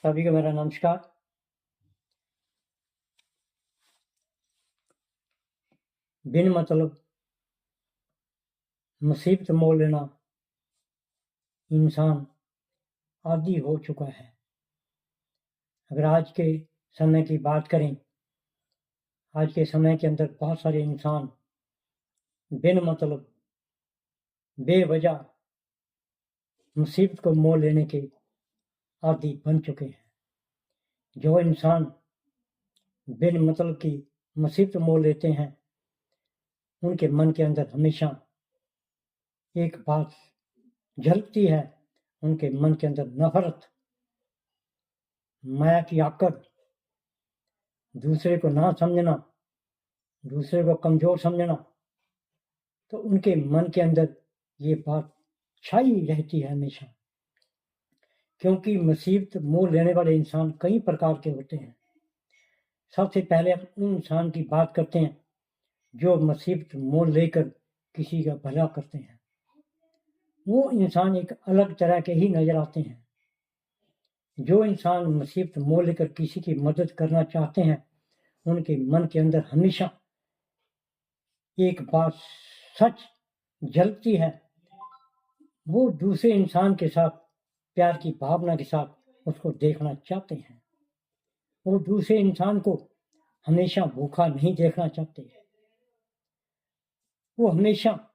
सभी को मेरा नमस्कार। बिन मतलब मुसीबत मोल लेना इंसान आदी हो चुका है। अगर आज के समय की बात करें, आज के समय के अंदर बहुत सारे इंसान बिन मतलब बेवजह मुसीबत को मोल लेने के आदी बन चुके हैं। जो इंसान बिन मतलब की मुसीबत मोल लेते हैं, उनके मन के अंदर हमेशा एक बात झलकती है, उनके मन के अंदर नफरत, माया की आकड़, दूसरे को ना समझना, दूसरे को कमजोर समझना, तो उनके मन के अंदर ये बात छाई रहती है हमेशा। क्योंकि मुसीबत मोल लेने वाले इंसान कई प्रकार के होते हैं। सबसे पहले हम उन इंसान की बात करते हैं जो मुसीबत मोल लेकर किसी का भला करते हैं। वो इंसान एक अलग तरह के ही नजर आते हैं। जो इंसान मुसीबत मोल लेकर किसी की मदद करना चाहते हैं, उनके मन के अंदर हमेशा एक बात सच झलकती है। वो दूसरे इंसान के साथ प्यार की भावना के साथ उसको देखना चाहते हैं। वो दूसरे इंसान को हमेशा भूखा नहीं देखना चाहते। वो हमेशा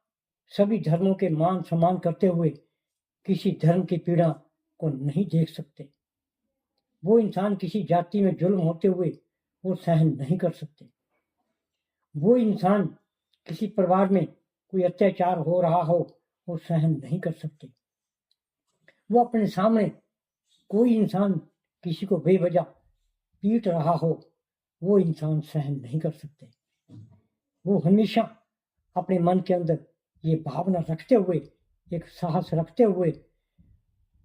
सभी धर्मों के मान सम्मान करते हुए किसी धर्म की पीड़ा को नहीं देख सकते। वो इंसान किसी जाति में जुल्म होते हुए वो सहन नहीं कर सकते। वो इंसान किसी परिवार में कोई अत्याचार हो रहा हो, वो सहन नहीं कर सकते। वो अपने सामने कोई इंसान किसी को बेवजह पीट रहा हो, वो इंसान सहन नहीं कर सकते। वो हमेशा अपने मन के अंदर ये भावना रखते हुए, एक साहस रखते हुए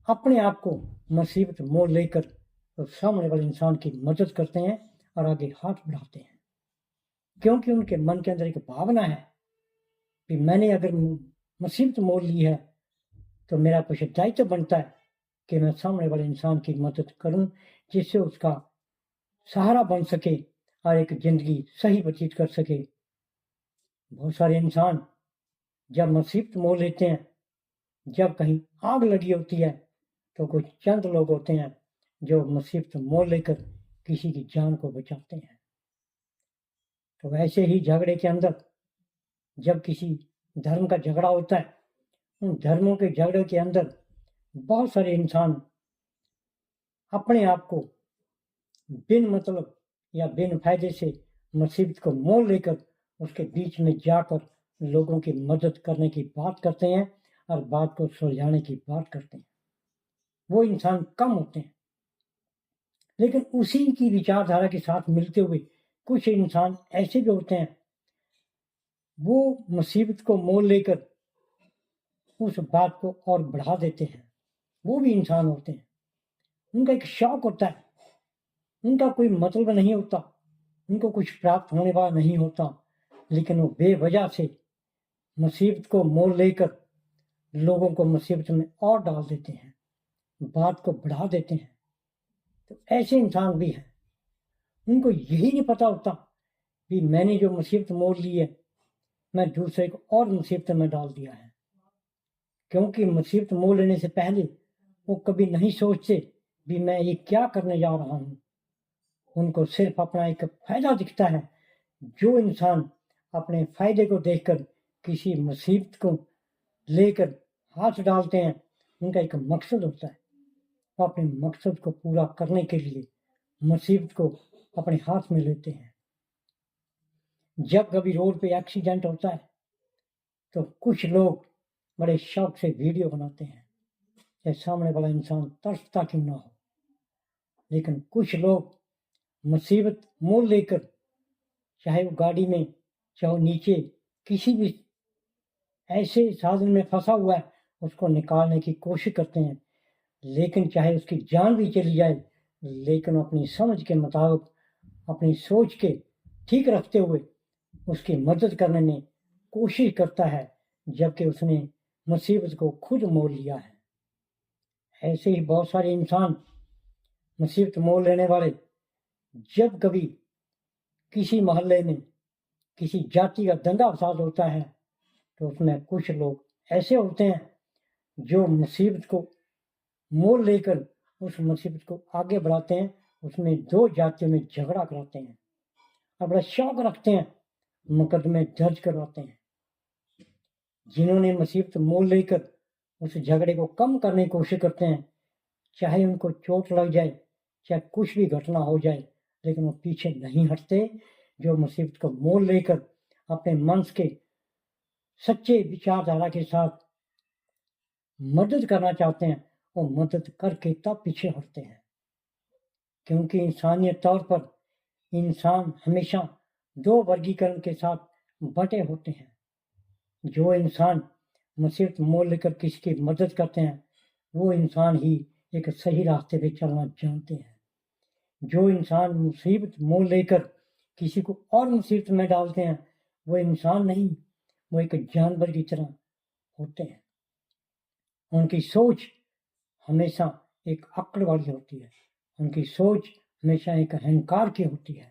अपने आप को मुसीबत मोल लेकर तो सामने वाले इंसान की मदद करते हैं और आगे हाथ बढ़ाते हैं। क्योंकि उनके मन के अंदर एक भावना है कि मैंने अगर मुसीबत मोल ली है तो मेरा कुछ दायित्व बनता है कि मैं सामने वाले इंसान की मदद करूं, जिससे उसका सहारा बन सके और एक जिंदगी सही व्यतीत कर सके। बहुत सारे इंसान जब मुसीबत मोल लेते हैं, जब कहीं आग लगी होती है, तो कुछ चंद लोग होते हैं जो मुसीबत मोल लेकर किसी की जान को बचाते हैं। तो वैसे ही झगड़े के अंदर जब किसी धर्म का झगड़ा होता है, उन धर्मों के झगड़े के अंदर बहुत सारे इंसान अपने आप को बिन मतलब या बिन फायदे से मुसीबत को मोल लेकर उसके बीच में जाकर लोगों की मदद करने की बात करते हैं और बात को सुलझाने की बात करते हैं। वो इंसान कम होते हैं, लेकिन उसी की विचारधारा के साथ मिलते हुए कुछ इंसान ऐसे भी होते हैं, वो मुसीबत को मोल लेकर उस बात को और बढ़ा देते हैं। वो भी इंसान होते हैं। उनका एक शौक होता है, उनका कोई मतलब नहीं होता, उनको कुछ प्राप्त होने वाला नहीं होता, लेकिन वो बेवजह से मुसीबत को मोल लेकर लोगों को मुसीबत में और डाल देते हैं, बात को बढ़ा देते हैं। तो ऐसे इंसान भी हैं। उनको यही नहीं पता होता कि मैंने जो मुसीबत मोल ली है, मैं दूसरे को और मुसीबत में डाल दिया है। क्योंकि मुसीबत मोल लेने से पहले वो कभी नहीं सोचते भी मैं ये क्या करने जा रहा हूँ। उनको सिर्फ अपना एक फायदा दिखता है। जो इंसान अपने फायदे को देखकर किसी मुसीबत को लेकर हाथ डालते हैं, उनका एक मकसद होता है। वो अपने मकसद को पूरा करने के लिए मुसीबत को अपने हाथ में लेते हैं। जब कभी रोड पे एक्सीडेंट होता है, तो कुछ लोग बड़े शौक से वीडियो बनाते हैं कि सामने वाला इंसान तरसता क्यों ना हो। लेकिन कुछ लोग मुसीबत मोल लेकर, चाहे वो गाड़ी में, चाहे वो नीचे किसी भी ऐसे साधन में फंसा हुआ है, उसको निकालने की कोशिश करते हैं। लेकिन चाहे उसकी जान भी चली जाए, लेकिन अपनी समझ के मुताबिक, अपनी सोच के ठीक रखते हुए उसकी मदद करने में कोशिश करता है, जबकि उसने मुसीबत को खुद मोल लिया है। ऐसे ही बहुत सारे इंसान मुसीबत मोल लेने वाले जब कभी किसी मोहल्ले में किसी जाति का दंगा फसाद होता है तो उसमें कुछ लोग ऐसे होते हैं जो मुसीबत को मोल लेकर उस मुसीबत को आगे बढ़ाते हैं, उसमें दो जातियों में झगड़ा कराते हैं और बड़ा शौक रखते हैं, मुकदमे दर्ज करवाते हैं। जिन्होंने मुसीबत मोल लेकर उस झगड़े को कम करने की कोशिश करते हैं, चाहे उनको चोट लग जाए, चाहे कुछ भी घटना हो जाए, लेकिन वो पीछे नहीं हटते। जो मुसीबत को मोल लेकर अपने मन के सच्चे विचारधारा के साथ मदद करना चाहते हैं, वो मदद करके तब पीछे हटते हैं। क्योंकि इंसानियत तौर पर इंसान हमेशा दो वर्गीकरण के साथ बटे होते हैं। जो इंसान मुसीबत मोल लेकर किसी की मदद करते हैं, वो इंसान ही एक सही रास्ते पे चलना जानते हैं। जो इंसान मुसीबत मोल लेकर किसी को और मुसीबत में डालते हैं, वो इंसान नहीं, वो एक जानवर की तरह होते हैं। उनकी सोच हमेशा एक अक्ड़ वाली होती है, उनकी सोच हमेशा एक अहंकार की होती है।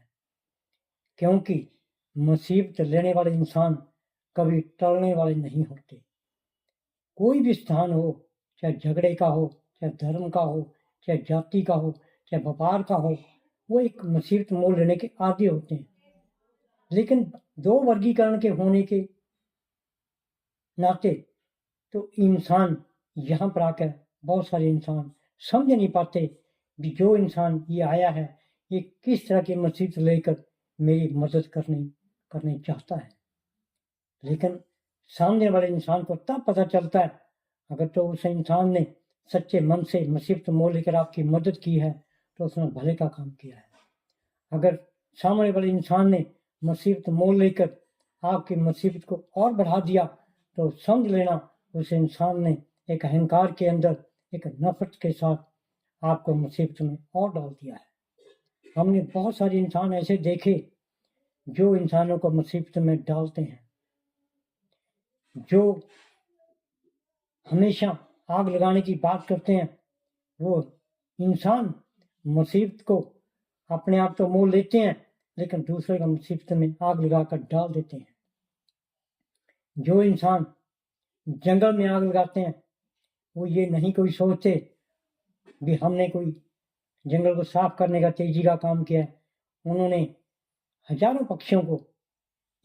क्योंकि मुसीबत लेने वाले इंसान कभी टलने वाले नहीं होते। कोई भी स्थान हो, चाहे झगड़े का हो, चाहे धर्म का हो, चाहे जाति का हो, चाहे व्यापार का हो, वो एक मुसीबत मोल लेने के आदी होते हैं। लेकिन दो वर्गीकरण के होने के नाते तो इंसान यहाँ पर आकर बहुत सारे इंसान समझ नहीं पाते कि जो इंसान ये आया है ये किस तरह की मुसीबत लेकर मेरी मदद करने चाहता है। लेकिन सामने वाले इंसान को तब पता चलता है अगर तो उस इंसान ने सच्चे मन से मुसीबत मोल लेकर आपकी मदद की है तो उसने भले का काम किया है। अगर सामने वाले इंसान ने मुसीबत मोल लेकर आपकी मुसीबत को और बढ़ा दिया तो समझ लेना उस इंसान ने एक अहंकार के अंदर एक नफरत के साथ आपको मुसीबत में और डाल दिया है। हमने बहुत सारे इंसान ऐसे देखे जो इंसानों को मुसीबत में डालते हैं, जो हमेशा आग लगाने की बात करते हैं। वो इंसान मुसीबत को अपने आप तो मोल लेते हैं लेकिन दूसरे का मुसीबत में आग लगाकर डाल देते हैं। जो इंसान जंगल में आग लगाते हैं वो ये नहीं कोई सोचते भी हमने कोई जंगल को साफ करने का तेजी का काम किया है। उन्होंने हजारों पक्षियों को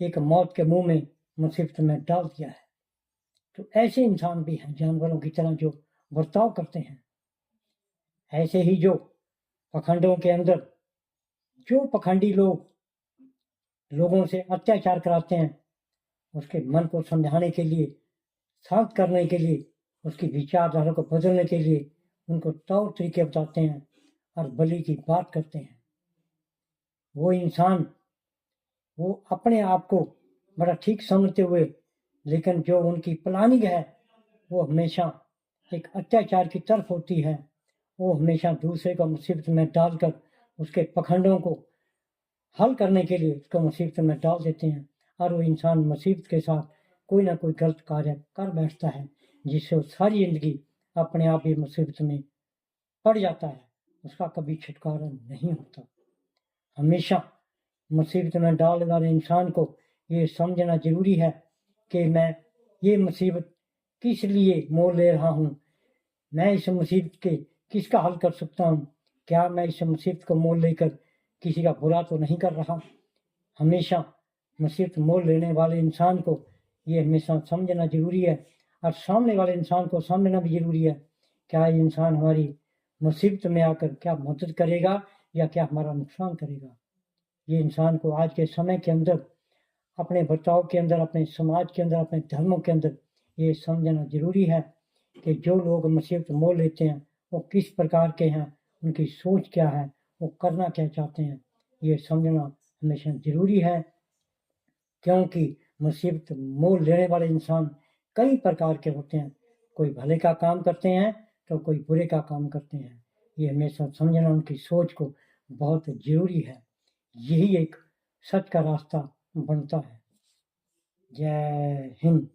एक मौत के मुंह में मुसीबत में डाल दिया है। तो ऐसे इंसान भी हैं जानवरों की तरह जो बर्ताव करते हैं। ऐसे ही जो पखंडों के अंदर जो पखंडी लोगों से अत्याचार कराते हैं, उसके मन को समझाने के लिए, शांत करने के लिए, उसकी विचारधारा को बदलने के लिए उनको तौर तरीके बताते हैं और बलि की बात करते हैं। वो इंसान वो अपने आप को बड़ा ठीक समझते हुए लेकिन जो उनकी प्लानिंग है वो हमेशा एक अत्याचार की तरफ होती है। वो हमेशा दूसरे को मुसीबत में डालकर उसके पखंडों को हल करने के लिए उसको मुसीबत में डाल देते हैं और वो इंसान मुसीबत के साथ कोई ना कोई गलत कार्य कर बैठता है जिससे वो सारी जिंदगी अपने आप ही मुसीबत में पड़ जाता है, उसका कभी छुटकारा नहीं होता। हमेशा मुसीबत में डालने वाले इंसान को ये समझना जरूरी है कि मैं ये मुसीबत किस लिए मोल ले रहा हूँ, मैं इस मुसीबत के किसका हल कर सकता हूँ, क्या मैं इस मुसीबत को मोल लेकर किसी का बुरा तो नहीं कर रहा। हमेशा मुसीबत मोल लेने वाले इंसान को ये हमेशा समझना जरूरी है और सामने वाले इंसान को समझना भी जरूरी है क्या ये इंसान हमारी मुसीबत में आकर क्या मदद करेगा या क्या हमारा नुकसान करेगा। ये इंसान को आज के समय के अंदर अपने बर्ताव के अंदर, अपने समाज के अंदर, अपने धर्मों के अंदर ये समझना जरूरी है कि जो लोग मुसीबत मोल लेते हैं वो किस प्रकार के हैं, उनकी सोच क्या है, वो करना क्या चाहते हैं, ये समझना हमेशा जरूरी है। क्योंकि मुसीबत मोल लेने वाले इंसान कई प्रकार के होते हैं, कोई भले का काम करते हैं तो कोई बुरे का काम करते हैं। ये हमेशा समझना उनकी सोच को बहुत जरूरी है। यही एक सच का रास्ता बनता है। जय हिंद।